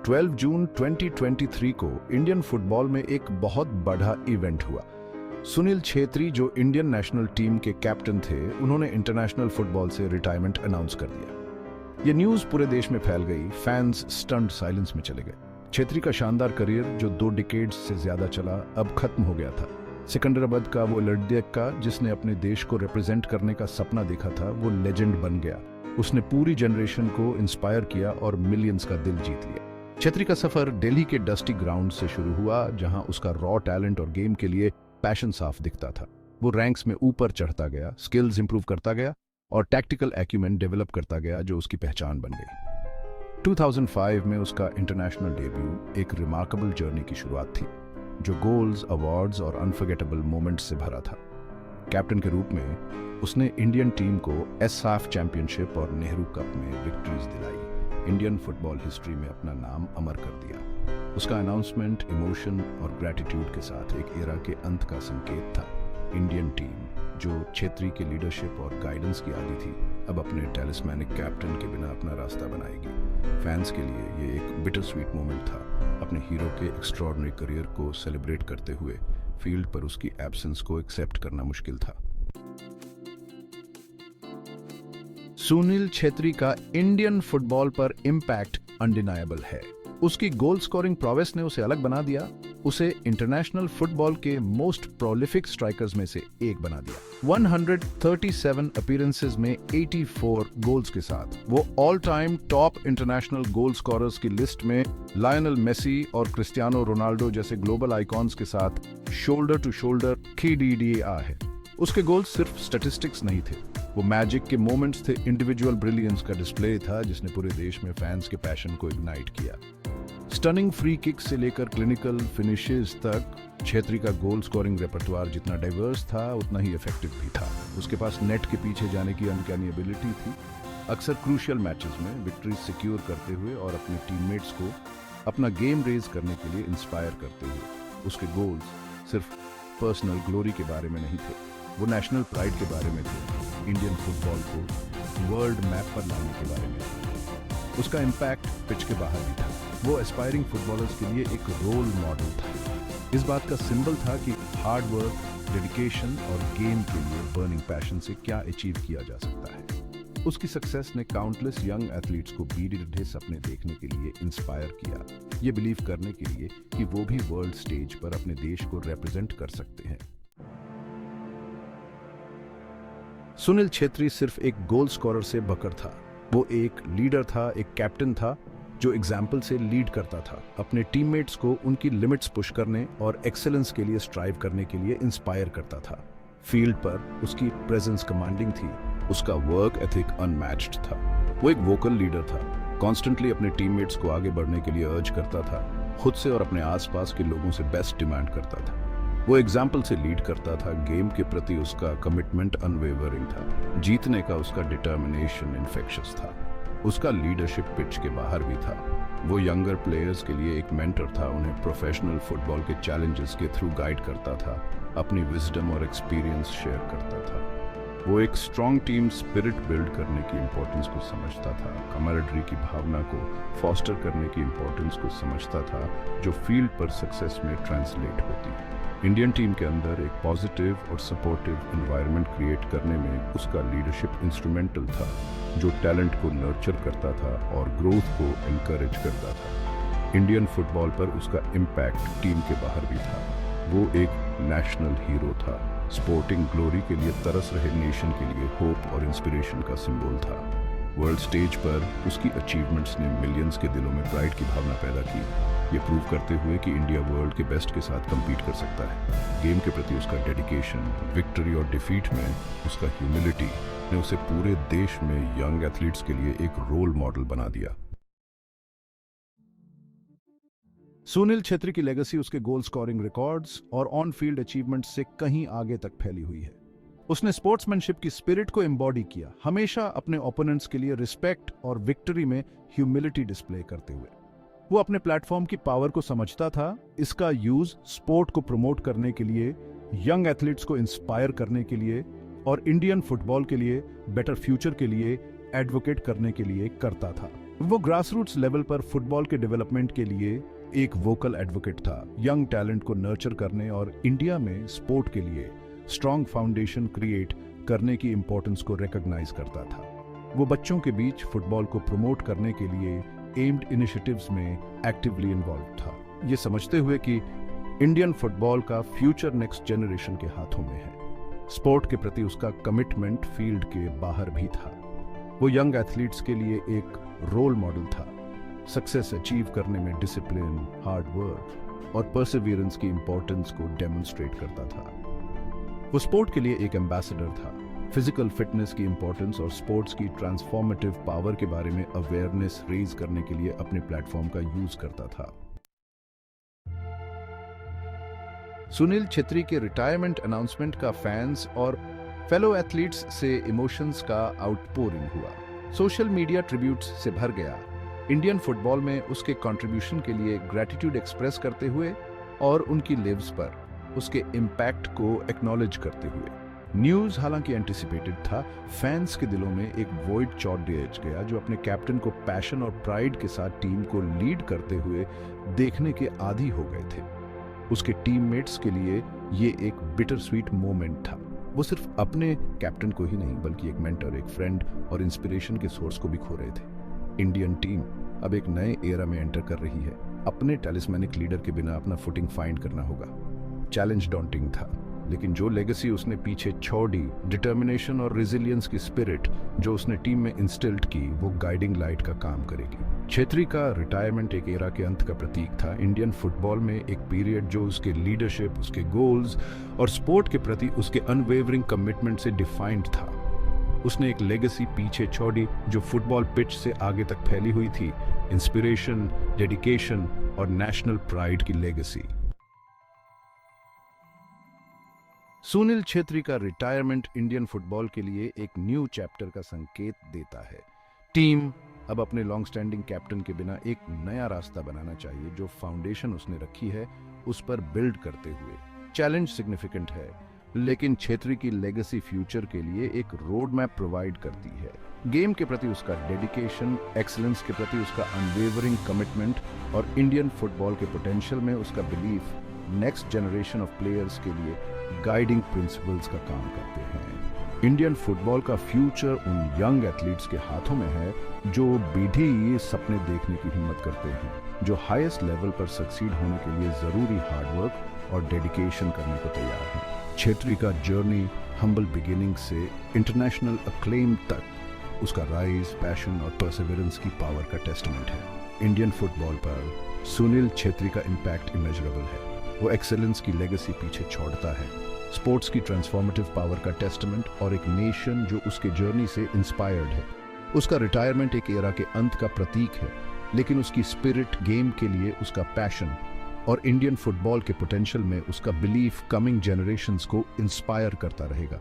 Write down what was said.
12 जून 2023 को Indian football में एक बहुत बड़ा इवेंट हुआ। सुनील छेत्री, जो इंडियन नेशनल टीम के कैप्टन थे, उन्होंने इंटरनेशनल फुटबॉल से रिटायरमेंट अनाउंस कर दिया। ये न्यूज़ पूरे देश में फैल गई। फैंस स्टन्ड साइलेंस में चले गए। छेत्री का शानदार करियर, जो 2 डिकेड्स से ज्यादा चला, अब खत्म हो गया था। सिकंदराबाद का वो लड़का जिसने अपने देश को रिप्रेजेंट करने का सपना देखा था, वो लेजेंड बन गया। उसने पूरी जनरेशन को इंस्पायर किया और मिलियंस का दिल जीत लिया। छेत्री का सफर दिल्ली के डस्टी ग्राउंड से शुरू हुआ, जहां उसका रॉ टैलेंट और गेम के लिए पैशन साफ दिखता था। वो रैंक्स में ऊपर चढ़ता गया, स्किल्स इंप्रूव करता गया और टैक्टिकल एक्यूमेंट डेवलप करता गया, जो उसकी पहचान बन गई। 2005 में उसका इंटरनेशनल डेब्यू एक रिमार्केबल जर्नी की शुरुआत थी, जो गोल्स, अवार्ड्स और अनफॉरगेटेबल मोमेंट्स से भरा था। कैप्टन के रूप में उसने इंडियन टीम को एसएफ चैंपियनशिप और नेहरू कप में विक्ट्रीज दिलाई। इंडियन फुटबॉल हिस्ट्री में अपना नाम अमर कर दिया। उसका अनाउंसमेंट इमोशन और ग्रैटिट्यूड के साथ एक एरा के अंत का संकेत था। इंडियन टीम, जो छेत्री के लीडरशिप और गाइडेंस की आदी थी, अब अपने टैलिस्मैनिक कैप्टन के बिना अपना रास्ता बनाएगी। फैंस के लिए ये एक बिटर स्वीट मोमेंट था। अपने हीरो के एक्स्ट्रॉर्डिनरी करियर को सेलिब्रेट करते हुए फील्ड पर उसकी एब्सेंस को एक्सेप्ट करना मुश्किल था। सुनील छेत्री का इंडियन फुटबॉल पर इम्पैक्ट अनडिनायबल है। उसकी गोल स्कोरिंग प्रोवेस ने उसे अलग बना दिया। उसे इंटरनेशनल फुटबॉल के मोस्ट प्रोलिफिक स्ट्राइकर्स में से एक बना दिया। 137 अपीयरेंसेस में 84 गोल्स के साथ वो all time top international goal scorers की लिस्ट में लायनल मेसी और क्रिस्टियानो रोनाल्डो जैसे ग्लोबल आइकॉन्स के साथ शोल्डर टू शोल्डर खिड़खिड़ा है। उसके गोल्स सिर्फ स्टैटिस्टिक्स नहीं थे, वो मैजिक के मोमेंट्स थे। इंडिविजुअल ब्रिलियंस का डिस्प्ले था, जिसने पूरे देश में फैंस के पैशन को इग्नाइट किया। स्टनिंग फ्री किक से लेकर क्लिनिकल फिनिशेस तक, छेत्री का गोल स्कोरिंग रेपर्टोयर जितना डाइवर्स था, उतना ही इफेक्टिव भी था। उसके पास नेट के पीछे जाने की अनकैनी एबिलिटी थी। अक्सर क्रूशियल मैचेस में विक्ट्री सिक्योर करते हुए और अपने टीममेट्स को अपना गेम रेज करने के लिए इंस्पायर करते हुए। उसके गोल्स सिर्फ पर्सनल ग्लोरी के बारे में नहीं थे, वो नेशनल प्राइड के बारे में थे। इंडियन फुटबॉल को वर्ल्ड मैप पर लाने के बारे में थे। उसका इम्पैक्ट पिच के बाहर भी था। वो एस्पायरिंग फुटबॉलर्स के लिए एक रोल मॉडल था। इस बात का सिंबल था कि हार्ड वर्क, डेडिकेशन और गेम के लिए बर्निंग पैशन से क्या अचीव किया जा सकता है। उसकी सक्सेस ने काउंटलेस यंग एथलीट्स को बीड़े सपने देखने के लिए इंस्पायर किया, ये बिलीव करने के लिए कि वो भी वर्ल्ड स्टेज पर अपने देश को रिप्रेजेंट कर सकते हैं। सुनील छेत्री सिर्फ एक गोल स्कोरर से बकर था, वो एक लीडर था, एक कैप्टन था जो एग्जाम्पल से लीड करता था। अपने टीममेट्स को उनकी लिमिट्स पुश करने और एक्सेलेंस के लिए स्ट्राइव करने के लिए इंस्पायर करता था। फील्ड पर उसकी प्रेजेंस कमांडिंग थी, उसका वर्क एथिक अनमैच्ड था। वो एक वोकल लीडर था, कॉन्स्टेंटली अपने टीममेट्स को आगे बढ़ने के लिए अर्ज करता था, खुद से और अपने आसपास के लोगों से बेस्ट डिमांड करता था। वो एग्जाम्पल से लीड करता था। गेम के प्रति उसका कमिटमेंट अनवेवरिंग था। जीतने का उसका डिटर्मिनेशन इन्फेक्शियस था। उसका लीडरशिप पिच के बाहर भी था। वो यंगर प्लेयर्स के लिए एक मेंटर था, उन्हें प्रोफेशनल फुटबॉल के चैलेंजेस के थ्रू गाइड करता था, अपनी विजडम और एक्सपीरियंस शेयर करता था। वो एक स्ट्रॉन्ग टीम स्पिरिट बिल्ड करने की इंपॉर्टेंस को समझता था, कमराडरी की भावना को फॉस्टर करने की इंपॉर्टेंस को समझता था, जो फील्ड पर सक्सेस में ट्रांसलेट होती है। इंडियन टीम के अंदर एक पॉजिटिव और सपोर्टिव एनवायरनमेंट क्रिएट करने में उसका लीडरशिप इंस्ट्रूमेंटल था, जो टैलेंट को नर्चर करता था और ग्रोथ को एनकरेज करता था। इंडियन फुटबॉल पर उसका इम्पैक्ट टीम के बाहर भी था। वो एक नेशनल हीरो था, स्पोर्टिंग ग्लोरी के लिए तरस रहे नेशन के लिए होप और इंस्पिरेशन का सिंबल था। वर्ल्ड स्टेज पर उसकी अचीवमेंट्स ने मिलियंस के दिलों में प्राइड की भावना पैदा की, ये प्रूव करते हुए कि इंडिया वर्ल्ड के बेस्ट के साथ compete कर सकता है। गेम के प्रति उसका डेडिकेशन, विक्ट्री और डिफीट में उसका ह्यूमिलिटी ने उसे पूरे देश में यंग एथलीट्स के लिए एक रोल मॉडल बना दिया। सुनील छेत्री की लेगेसी उसके गोल स्कोरिंग रिकॉर्ड्स और ऑन फील्ड अचीवमेंट से कहीं आगे तक फैली हुई है। उसने स्पोर्ट्समैनशिप की स्पिरिट को एम्बॉडी किया, हमेशा अपने ओपोनेंट्स के लिए रिस्पेक्ट और विक्ट्री में ह्यूमिलिटी डिस्प्ले करते हुए। वो अपने प्लेटफॉर्म की पावर को समझता था, इसका यूज स्पोर्ट को प्रमोट करने के लिए, यंग एथलीट्स को इंस्पायर करने के लिए और इंडियन फुटबॉल के लिए बेटर फ्यूचर के लिए एडवोकेट करने के लिए करता था। वो ग्रासरूट्स लेवल पर फुटबॉल के डेवलपमेंट के लिए एक वोकल एडवोकेट था, यंग टैलेंट को नर्चर करने और इंडिया में स्पोर्ट के लिए स्ट्रॉन्ग फाउंडेशन क्रिएट करने की इंपॉर्टेंस को रिकॉग्नाइज करता था। वो बच्चों के बीच फुटबॉल को प्रमोट करने के लिए एम्ड इनिशिएटिव्स में एक्टिवली इन्वॉल्व था, ये समझते हुए कि इंडियन फुटबॉल का फ्यूचर नेक्स्ट जनरेशन के हाथों में है। स्पोर्ट के प्रति उसका कमिटमेंट फील्ड के बाहर भी था। वो यंग एथलीट्स के लिए एक रोल मॉडल था, सक्सेस अचीव करने में डिसिप्लिन, हार्ड वर्क और परसिवियरेंस की इंपॉर्टेंस को डेमोन्स्ट्रेट करता था। वो स्पोर्ट के लिए एक एम्बेसडर था, फिजिकल फिटनेस की इंपॉर्टेंस और स्पोर्ट्स की ट्रांसफॉर्मेटिव पावर के बारे में अवेयरनेस रेज करने के लिए अपने प्लेटफॉर्म का यूज करता था। सुनील छेत्री के रिटायरमेंट अनाउंसमेंट का फैंस और फेलो एथलीट्स से इमोशंस का आउटपोरिंग हुआ। सोशल मीडिया ट्रिब्यूट्स से भर गया, इंडियन फुटबॉल में उसके कंट्रीब्यूशन के लिए ग्रेटिट्यूड एक्सप्रेस करते हुए और उनकी लिव्स पर उसके इम्पैक्ट को एक्नॉलेज करते हुए। न्यूज हालांकि एंटिसिपेटेड था, फैंस के दिलों में एक वॉइड चौड़ दिया गया जो अपने कैप्टन को पैशन और प्राइड के साथ टीम को लीड करते हुए देखने के आदी हो गए थे। उसके टीममेट्स के लिए ये एक बिटर स्वीट मोमेंट था। वो सिर्फ अपने कैप्टन को ही नहीं बल्कि एक मेंटर, एक फ्रेंड और इंस्पिरेशन के सोर्स को भी खो रहे थे। इंडियन टीम अब एक नए एरा में एंटर कर रही है। अपने टैलिस्मैनिक लीडर के बिना अपना फुटिंग फाइंड करना होगा। चैलेंज डॉन्टिंग था, लेकिन जो लेगेसी उसने पीछे छोड़ी, डिटर्मिनेशन और रेजिलियंस की स्पिरिट जो उसने टीम में इंस्टिल्ड की, वो गाइडिंग लाइट का काम करेगी। छेत्री का रिटायरमेंट एक एरा के अंत का प्रतीक था। इंडियन फुटबॉल में एक पीरियड जो उसके लीडरशिप, उसके गोल्स और स्पोर्ट के प्रति उसके अनवेवरिंग कमिटमेंट से डिफाइंड था। उसने एक लेगेसी पीछे छोड़ी जो फुटबॉल पिच से आगे तक फैली हुई थी, इंस्पिरेशन, डेडिकेशन और नेशनल प्राइड की लेगेसी। सुनील छेत्री का रिटायरमेंट इंडियन फुटबॉल के लिए एक न्यू चैप्टर का संकेत देता है। टीम अब अपने लॉन्ग स्टैंडिंग कैप्टन के बिना एक नया रास्ता बनाना चाहिए। जो फाउंडेशन उसने रखी है उस पर बिल्ड करते हुए। चैलेंज सिग्निफिकेंट है, लेकिन छेत्री की लेगेसी फ्यूचर के लिए एक रोड मैप प्रोवाइड करती है। गेम के प्रति उसका डेडिकेशन, एक्सीलेंस के प्रति उसका अनवेवरिंग कमिटमेंट और इंडियन फुटबॉल के पोटेंशियल में उसका belief next generation of players के लिए गाइडिंग प्रिंसिपल्स का काम करते हैं। इंडियन फुटबॉल का फ्यूचर उन यंग एथलीट्स के हाथों में है जो भी सपने देखने की हिम्मत करते हैं, जो हाईएस्ट लेवल पर सक्सीड होने के लिए जरूरी हार्डवर्क और डेडिकेशन करने को तैयार हैं। छेत्री का जर्नी हम्बल बिगिनिंग से इंटरनेशनल अक्लेम तक उसका राइज, पैशन और परसिवियरेंस की पावर का टेस्टमेंट है। इंडियन फुटबॉल पर सुनील छेत्री का इम्पैक्ट इमेजरेबल है। वो एक्सेलेंस की लेगेसी पीछे छोड़ता है, स्पोर्ट्स की ट्रांसफॉर्मेटिव पावर का टेस्टमेंट और एक नेशन जो उसके जर्नी से इंस्पायर्ड है। उसका रिटायरमेंट एक एरा के अंत का प्रतीक है, लेकिन उसकी स्पिरिट, गेम के लिए उसका पैशन और इंडियन फुटबॉल के पोटेंशियल में उसका बिलीफ कमिंग जनरेशंस को इंस्पायर करता रहेगा।